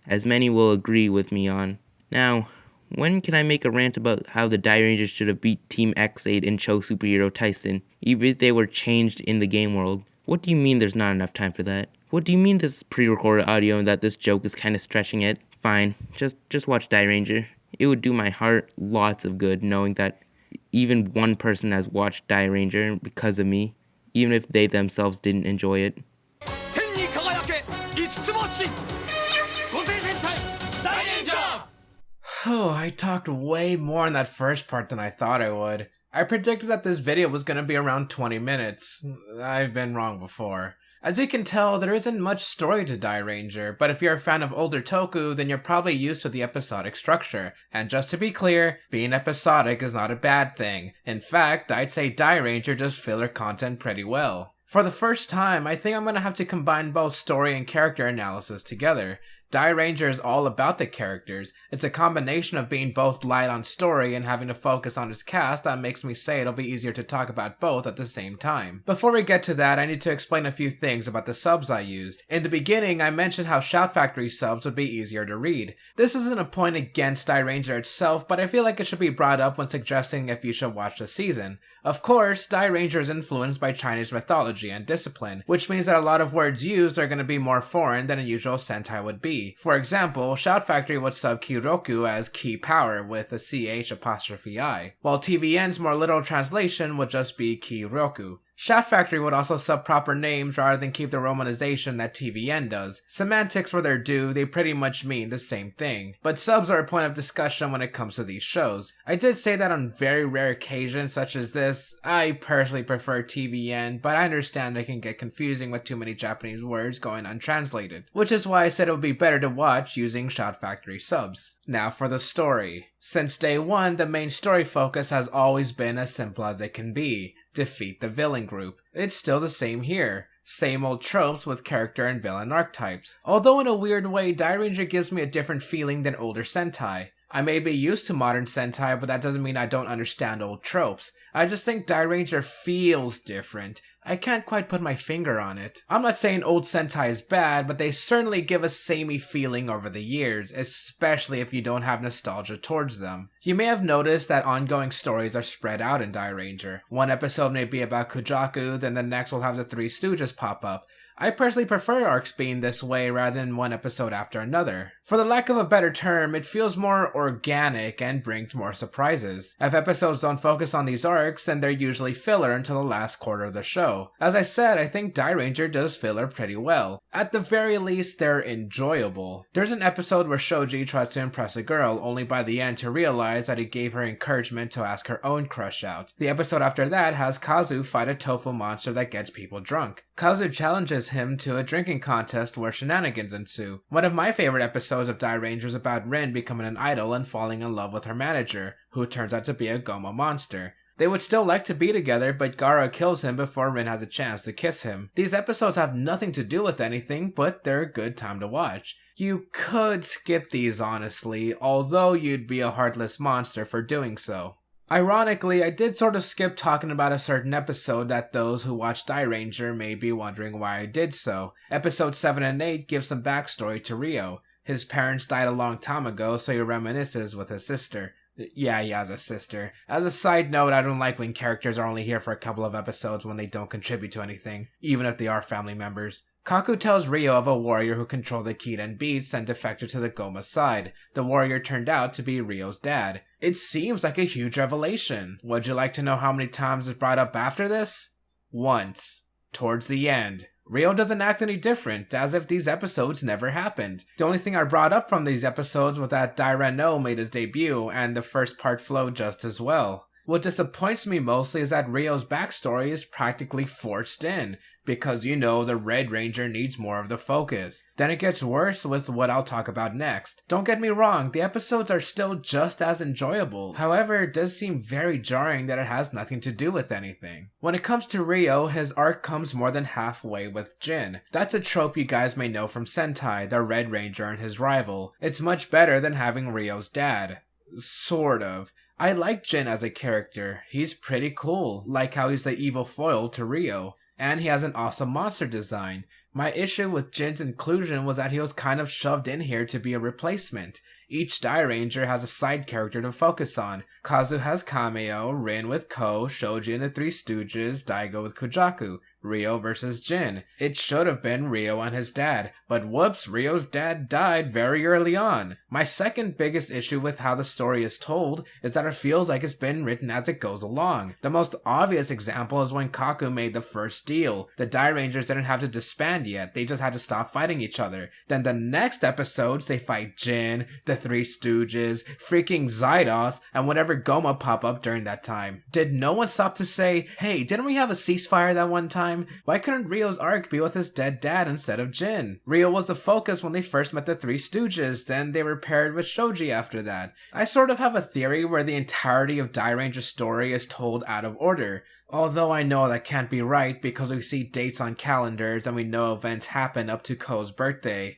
as many will agree with me on. Now, when can I make a rant about how the Dairangers should have beat Team X8 in Cho Superhero Tyson, even if they were changed in the game world? What do you mean there's not enough time for that? What do you mean this is pre-recorded audio and that this joke is kinda stretching it? Fine, just watch Dairanger. It would do my heart lots of good knowing that even one person has watched Dairanger because of me, even if they themselves didn't enjoy it. 天に輝け五つ星五星戦隊大レンジャー Oh, I talked way more in that first part than I thought I would. I predicted that this video was going to be around 20 minutes. I've been wrong before. As you can tell, there isn't much story to Dairanger, but if you're a fan of older toku, then you're probably used to the episodic structure. And just to be clear, being episodic is not a bad thing. In fact, I'd say Dairanger does filler content pretty well. For the first time, I think I'm going to have to combine both story and character analysis together. Dairanger is all about the characters. It's a combination of being both light on story and having to focus on its cast that makes me say it'll be easier to talk about both at the same time. Before we get to that, I need to explain a few things about the subs I used. In the beginning, I mentioned how Shout Factory subs would be easier to read. This isn't a point against Dairanger itself, but I feel like it should be brought up when suggesting if you should watch the season. Of course, Dairanger is influenced by Chinese mythology and discipline, which means that a lot of words used are going to be more foreign than a usual Sentai would be. For example, Shout Factory would sub Kiroku as key power with a CH''I, while TVN's more literal translation would just be Kiroku. Shout Factory would also sub proper names rather than keep the romanization that TVN does. Semantics were their due, they pretty much mean the same thing. But subs are a point of discussion when it comes to these shows. I did say that on very rare occasions such as this, I personally prefer TVN, but I understand it can get confusing with too many Japanese words going untranslated. Which is why I said it would be better to watch using Shout Factory subs. Now for the story. Since day one, the main story focus has always been as simple as it can be. Defeat the villain group. It's still the same here. Same old tropes with character and villain archetypes. Although in a weird way, Dairanger gives me a different feeling than older Sentai. I may be used to modern Sentai, but that doesn't mean I don't understand old tropes. I just think Dairanger feels different. I can't quite put my finger on it. I'm not saying old Sentai is bad, but they certainly give a samey feeling over the years, especially if you don't have nostalgia towards them. You may have noticed that ongoing stories are spread out in Dairanger. One episode may be about Kujaku, then the next will have the Three Stooges pop up. I personally prefer arcs being this way rather than one episode after another. For the lack of a better term, it feels more organic and brings more surprises. If episodes don't focus on these arcs, then they're usually filler until the last quarter of the show. As I said, I think Dairanger does filler pretty well. At the very least, they're enjoyable. There's an episode where Shoji tries to impress a girl, only by the end to realize that he gave her encouragement to ask her own crush out. The episode after that has Kazu fight a tofu monster that gets people drunk. Kazu challenges him to a drinking contest where shenanigans ensue. One of my favorite episodes of Dairanger is about Rin becoming an idol and falling in love with her manager, who turns out to be a Goma monster. They would still like to be together, but Gaara kills him before Rin has a chance to kiss him. These episodes have nothing to do with anything, but they're a good time to watch. You could skip these honestly, although you'd be a heartless monster for doing so. Ironically, I did sort of skip talking about a certain episode that those who watch Dairanger may be wondering why I did so. Episodes 7 and 8 give some backstory to Ryo. His parents died a long time ago, so he reminisces with his sister. Yeah, he has a sister. As a side note, I don't like when characters are only here for a couple of episodes when they don't contribute to anything, even if they are family members. Kaku tells Ryo of a warrior who controlled Akita and Beats and defected to the Goma side. The warrior turned out to be Ryo's dad. It seems like a huge revelation. Would you like to know how many times it's brought up after this? Once. Towards the end. Ryo doesn't act any different, as if these episodes never happened. The only thing I brought up from these episodes was that Dairanger made his debut, and the first part flowed just as well. What disappoints me mostly is that Ryo's backstory is practically forced in, because the Red Ranger needs more of the focus. Then it gets worse with what I'll talk about next. Don't get me wrong, the episodes are still just as enjoyable. However, it does seem very jarring that it has nothing to do with anything. When it comes to Ryo, his arc comes more than halfway with Jin. That's a trope you guys may know from Sentai, the Red Ranger and his rival. It's much better than having Ryo's dad. Sort of. I like Jin as a character. He's pretty cool, like how he's the evil foil to Ryo. And he has an awesome monster design. My issue with Jin's inclusion was that he was kind of shoved in here to be a replacement. Each Dairanger has a side character to focus on. Kazu has Kameo, Rin with Ko, Shoji and the Three Stooges, Daigo with Kujaku, Ryo versus Jin. It should have been Ryo and his dad, but whoops, Ryo's dad died very early on. My second biggest issue with how the story is told is that it feels like it's been written as it goes along. The most obvious example is when Kaku made the first deal. The Dairangers didn't have to disband yet, they just had to stop fighting each other. Then the next episodes, they fight Jin, the Three Stooges, freaking Zydos, and whatever Goma pop up during that time. Did no one stop to say, hey, didn't we have a ceasefire that one time? Why couldn't Ryo's arc be with his dead dad instead of Jin? Ryo was the focus when they first met the Three Stooges, then they were paired with Shoji after that. I sort of have a theory where the entirety of Dairanger's story is told out of order. Although I know that can't be right because we see dates on calendars and we know events happen up to Ko's birthday.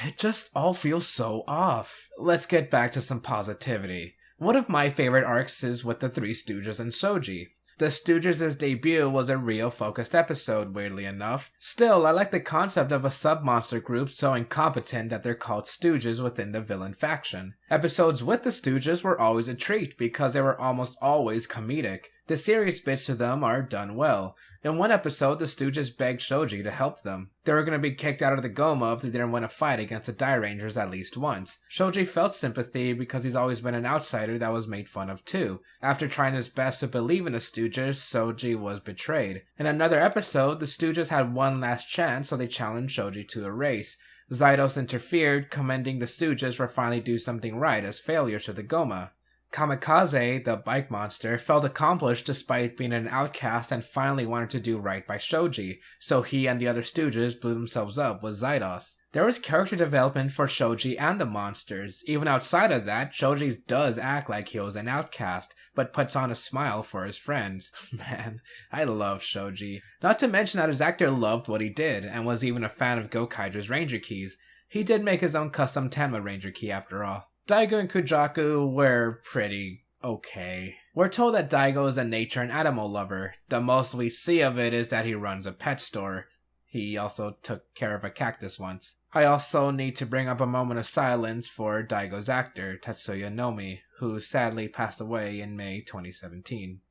It just all feels so off. Let's get back to some positivity. One of my favorite arcs is with the Three Stooges and Shoji. The Stooges' debut was a Ryo-focused episode, weirdly enough. Still, I like the concept of a sub-monster group so incompetent that they're called Stooges within the villain faction. Episodes with the Stooges were always a treat because they were almost always comedic. The serious bits to them are done well. In one episode, the Stooges begged Shoji to help them. They were going to be kicked out of the Goma if they didn't win a fight against the Dairangers at least once. Shoji felt sympathy because he's always been an outsider that was made fun of too. After trying his best to believe in the Stooges, Shoji was betrayed. In another episode, the Stooges had one last chance, so they challenged Shoji to a race. Zydos interfered, commending the Stooges for finally doing something right as failures to the Goma. Kamikaze, the bike monster, felt accomplished despite being an outcast and finally wanted to do right by Shoji, so he and the other Stooges blew themselves up with Zydos. There was character development for Shoji and the monsters. Even outside of that, Shoji does act like he was an outcast, but puts on a smile for his friends. Man, I love Shoji. Not to mention that his actor loved what he did, and was even a fan of Gokaiger's Ranger Keys. He did make his own custom Tenma Ranger Key after all. Daigo and Kujaku were pretty okay. We're told that Daigo is a nature and animal lover. The most we see of it is that he runs a pet store. He also took care of a cactus once. I also need to bring up a moment of silence for Daigo's actor, Tetsuya Nomi, who sadly passed away in May 2017.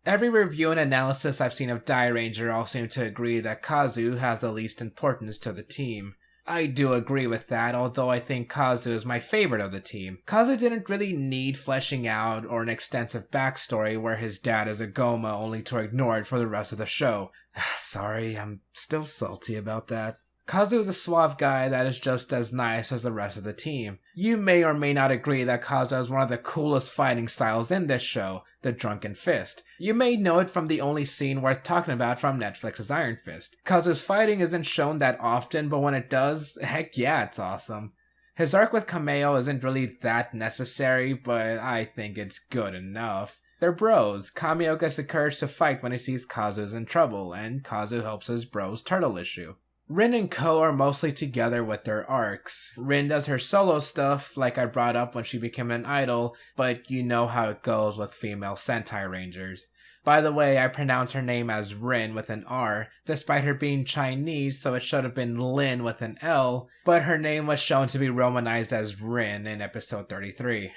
Every review and analysis I've seen of Dairanger all seem to agree that Kazu has the least importance to the team. I do agree with that, although I think Kazu is my favorite of the team. Kazu didn't really need fleshing out or an extensive backstory where his dad is a Goma only to ignore it for the rest of the show. Sorry, I'm still salty about that. Kazu is a suave guy that is just as nice as the rest of the team. You may or may not agree that Kazu has one of the coolest fighting styles in this show, the Drunken Fist. You may know it from the only scene worth talking about from Netflix's Iron Fist. Kazu's fighting isn't shown that often, but when it does, heck yeah, it's awesome. His arc with Kameo isn't really that necessary, but I think it's good enough. They're bros. Kameo gets the courage to fight when he sees Kazu's in trouble, and Kazu helps his bros turtle issue. Rin and Ko are mostly together with their arcs. Rin does her solo stuff, like I brought up when she became an idol, but you know how it goes with female Sentai Rangers. By the way, I pronounce her name as Rin with an R, despite her being Chinese, so it should have been Lin with an L, but her name was shown to be romanized as Rin in episode 33.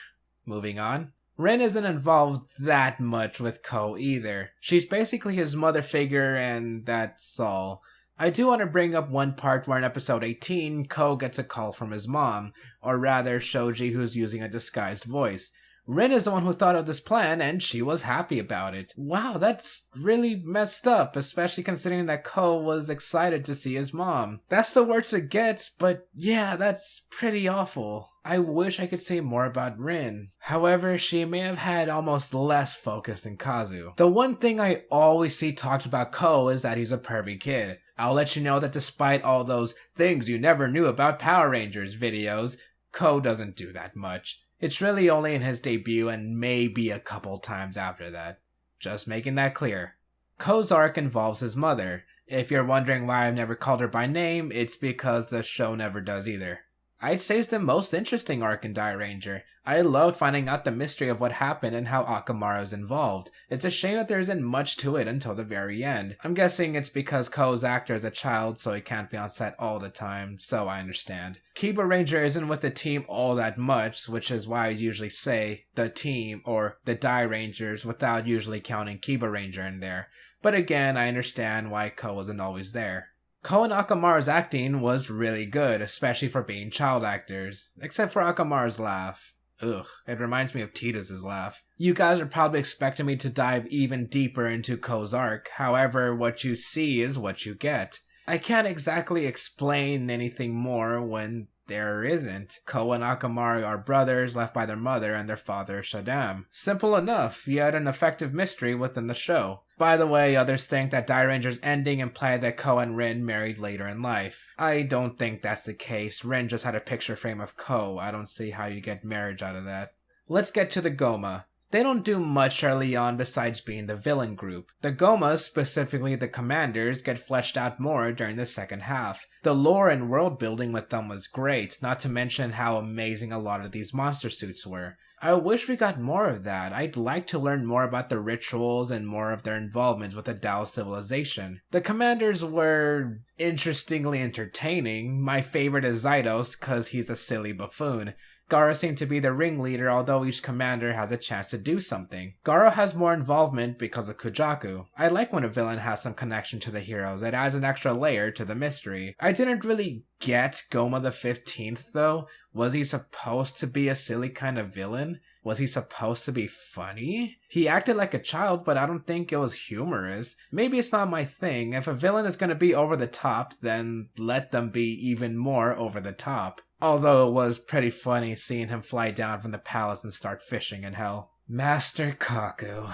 Moving on. Rin isn't involved that much with Ko either. She's basically his mother figure, and that's all. I do want to bring up one part where in episode 18, Ko gets a call from his mom, or rather Shoji, who's using a disguised voice. Rin is the one who thought of this plan, and she was happy about it. Wow, that's really messed up, especially considering that Ko was excited to see his mom. That's the worst it gets, but yeah, that's pretty awful. I wish I could say more about Rin. However, she may have had almost less focus than Kazu. The one thing I always see talked about Ko is that he's a pervy kid. I'll let you know that despite all those things you never knew about Power Rangers videos, Ko doesn't do that much. It's really only in his debut and maybe a couple times after that. Just making that clear. Ko's arc involves his mother. If you're wondering why I've never called her by name, it's because the show never does either. I'd say it's the most interesting arc in Dairanger. I loved finding out the mystery of what happened and how Akamaru's involved. It's a shame that there isn't much to it until the very end. I'm guessing it's because Ko's actor is a child, so he can't be on set all the time, so I understand. Kiba Ranger isn't with the team all that much, which is why I usually say the team or the Dairangers without usually counting Kiba Ranger in there. But again, I understand why Ko wasn't always there. Ko and Akamaru's acting was really good, especially for being child actors. Except for Akamaru's laugh. Ugh, it reminds me of Titus's laugh. You guys are probably expecting me to dive even deeper into Ko's arc, however, what you see is what you get. I can't exactly explain anything more when there isn't. Ko and Akamaru are brothers left by their mother and their father Shaddam. Simple enough, yet an effective mystery within the show. By the way, others think that Dairanger's ending implied that Ko and Rin married later in life. I don't think that's the case. Rin just had a picture frame of Ko. I don't see how you get marriage out of that. Let's get to the Goma. They don't do much early on besides being the villain group. The Gomas, specifically the commanders, get fleshed out more during the second half. The lore and world building with them was great, not to mention how amazing a lot of these monster suits were. I wish we got more of that. I'd like to learn more about the rituals and more of their involvement with the Tao civilization. The commanders were interestingly entertaining. My favorite is Zydos, cause he's a silly buffoon. Garo seemed to be the ringleader, although each commander has a chance to do something. Garo has more involvement because of Kujaku. I like when a villain has some connection to the heroes. It adds an extra layer to the mystery. I didn't really get Goma the 15th though. Was he supposed to be a silly kind of villain? Was he supposed to be funny? He acted like a child, but I don't think it was humorous. Maybe it's not my thing. If a villain is gonna be over the top, then let them be even more over the top. Although it was pretty funny seeing him fly down from the palace and start fishing in hell. Master Kaku.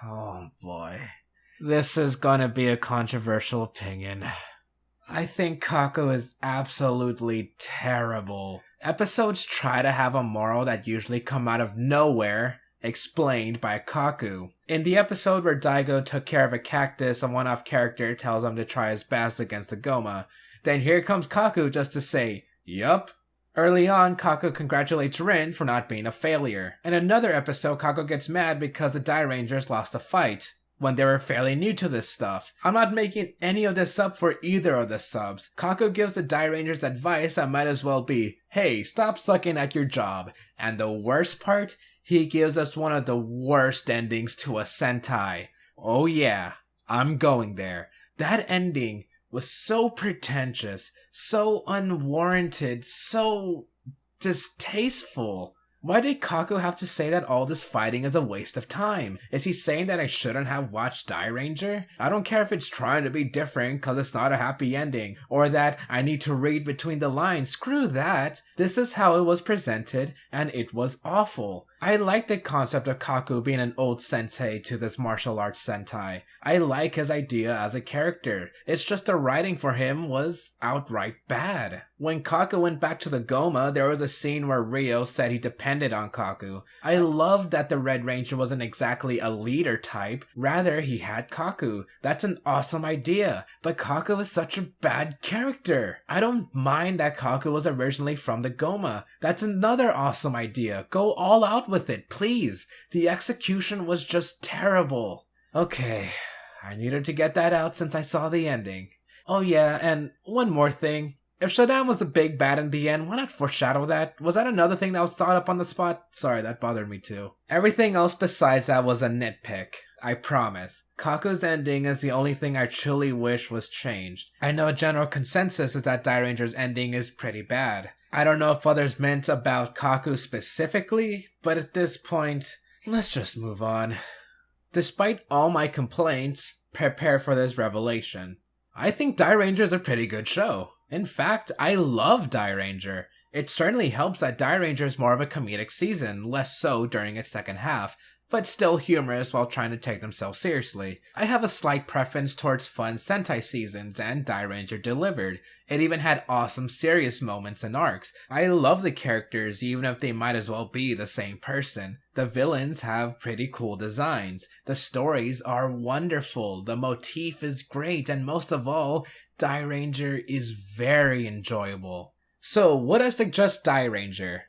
Oh boy. This is gonna be a controversial opinion. I think Kaku is absolutely terrible. Episodes try to have a moral that usually come out of nowhere, explained by Kaku. In the episode where Daigo took care of a cactus, a one-off character tells him to try his best against the Goma. Then here comes Kaku just to say, yup. Early on, Kaku congratulates Rin for not being a failure. In another episode, Kaku gets mad because the Dairangers lost a fight, when they were fairly new to this stuff. I'm not making any of this up for either of the subs. Kaku gives the Dairangers advice that might as well be, hey, stop sucking at your job. And the worst part, he gives us one of the worst endings to a Sentai. Oh yeah, I'm going there. That ending was so pretentious, so unwarranted, so distasteful. Why did Kaku have to say that all this fighting is a waste of time? Is he saying that I shouldn't have watched Dairanger? I don't care if it's trying to be different cause it's not a happy ending, or that I need to read between the lines. Screw that. This is how it was presented, and it was awful. I like the concept of Kaku being an old sensei to this martial arts Sentai. I like his idea as a character. It's just the writing for him was outright bad. When Kaku went back to the Goma, there was a scene where Ryo said he depended on Kaku. I loved that the Red Ranger wasn't exactly a leader type, rather he had Kaku. That's an awesome idea, but Kaku is such a bad character. I don't mind that Kaku was originally from the Goma. That's another awesome idea. Go all out with it, please. The execution was just terrible. Okay, I needed to get that out since I saw the ending. Oh yeah, and one more thing. If Shaddam was the big bad in the end, why not foreshadow that? Was that another thing that was thought up on the spot? Sorry, that bothered me too. Everything else besides that was a nitpick. I promise. Kaku's ending is the only thing I truly wish was changed. I know a general consensus is that Dairanger's ending is pretty bad. I don't know if others meant about Kaku specifically, but at this point, let's just move on. Despite all my complaints, prepare for this revelation. I think Dairanger is a pretty good show. In fact, I love Dairanger. It certainly helps that Dairanger is more of a comedic season, less so during its second half, but still humorous while trying to take themselves seriously. I have a slight preference towards fun Sentai seasons, and Dairanger delivered. It even had awesome serious moments and arcs. I love the characters, even if they might as well be the same person. The villains have pretty cool designs. The stories are wonderful. The motif is great, and most of all, Dairanger is very enjoyable. So, would I suggest Dairanger?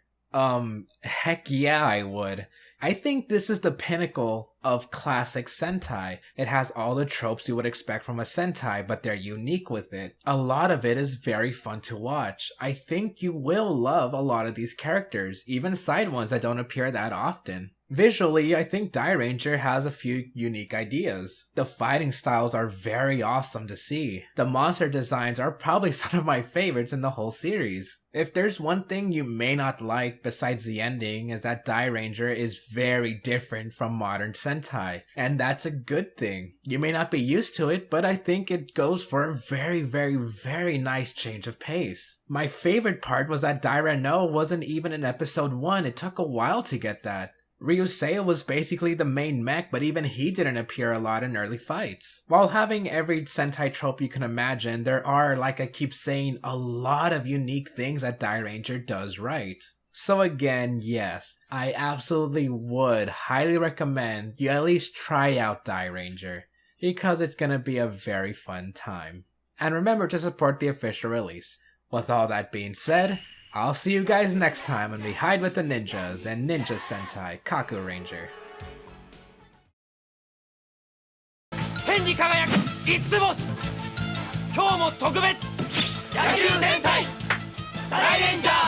Heck yeah, I would. I think this is the pinnacle of classic Sentai. It has all the tropes you would expect from a Sentai, but they're unique with it. A lot of it is very fun to watch. I think you will love a lot of these characters, even side ones that don't appear that often. Visually, I think Dairanger has a few unique ideas. The fighting styles are very awesome to see. The monster designs are probably some of my favorites in the whole series. If there's one thing you may not like besides the ending, is that Dairanger is very different from modern Sentai, and that's a good thing. You may not be used to it, but I think it goes for a very, very, very nice change of pace. My favorite part was that Daira no wasn't even in episode 1, it took a while to get that. Ryusei was basically the main mech, but even he didn't appear a lot in early fights. While having every Sentai trope you can imagine, there are, like I keep saying, a lot of unique things that Dairanger does right. So again, yes, I absolutely would highly recommend you at least try out Dairanger, because it's gonna be a very fun time. And remember to support the official release. With all that being said, I'll see you guys next time when we hide with the ninjas and Ninja Sentai Kaku Ranger. 天に輝く五つ星今日も特別野球戦隊大レンジャー